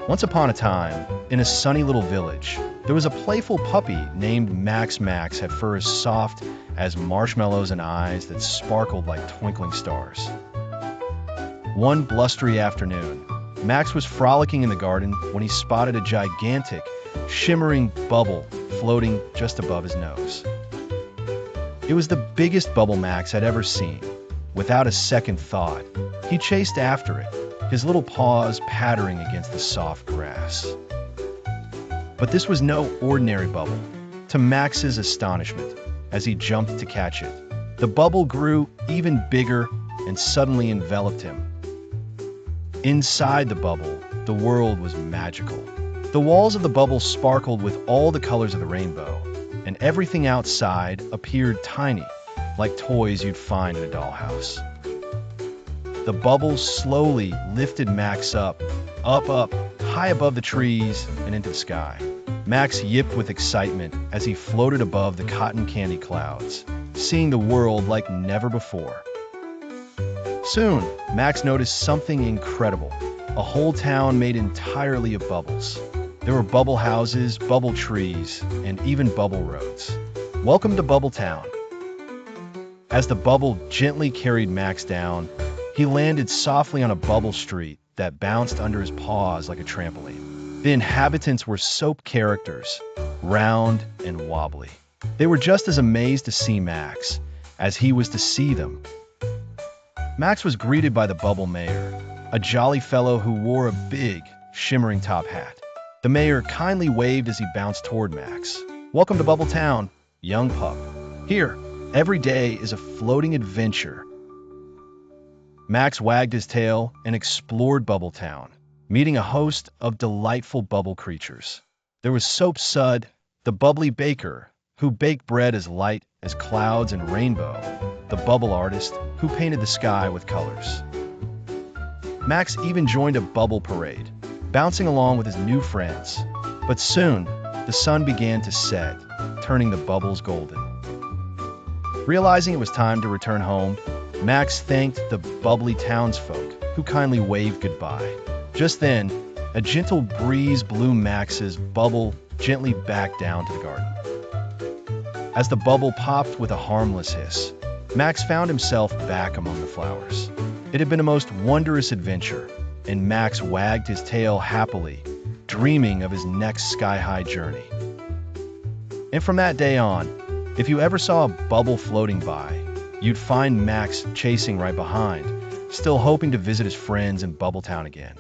Once upon a time, in a sunny little village, there was a playful puppy named Max. Max had fur as soft as marshmallows and eyes that sparkled like twinkling stars. One blustery afternoon, Max was frolicking in the garden when he spotted a gigantic, shimmering bubble floating just above his nose. It was the biggest bubble Max had ever seen. Without a second thought, he chased after it, his little paws pattering against the soft grass. But this was no ordinary bubble. To Max's astonishment, as he jumped to catch it, the bubble grew even bigger and suddenly enveloped him. Inside the bubble, the world was magical. The walls of the bubble sparkled with all the colors of the rainbow, and everything outside appeared tiny, like toys you'd find in a dollhouse. The bubble slowly lifted Max up, high above the trees and into the sky. Max yipped with excitement as he floated above the cotton candy clouds, seeing the world like never before. Soon, Max noticed something incredible, a whole town made entirely of bubbles. There were bubble houses, bubble trees, and even bubble roads. Welcome to Bubble Town. As the bubble gently carried Max down, he landed softly on a bubble street that bounced under his paws like a trampoline. The inhabitants were soap characters, round and wobbly. They were just as amazed to see Max as he was to see them. Max was greeted by the bubble mayor, a jolly fellow who wore a big, shimmering top hat. The mayor kindly waved as he bounced toward Max. Welcome to Bubble Town, young pup. Here, every day is a floating adventure. Max wagged his tail and explored Bubble Town, meeting a host of delightful bubble creatures. There was Soap Sud, the bubbly baker, who baked bread as light as clouds and rainbow, the bubble artist who painted the sky with colors. Max even joined a bubble parade, bouncing along with his new friends. But soon, the sun began to set, turning the bubbles golden. Realizing it was time to return home, Max thanked the bubbly townsfolk, who kindly waved goodbye. Just then, a gentle breeze blew Max's bubble gently back down to the garden. As the bubble popped with a harmless hiss, Max found himself back among the flowers. It had been a most wondrous adventure, and Max wagged his tail happily, dreaming of his next sky-high journey. And from that day on, if you ever saw a bubble floating by, you'd find Max chasing right behind, still hoping to visit his friends in Bubble Town again.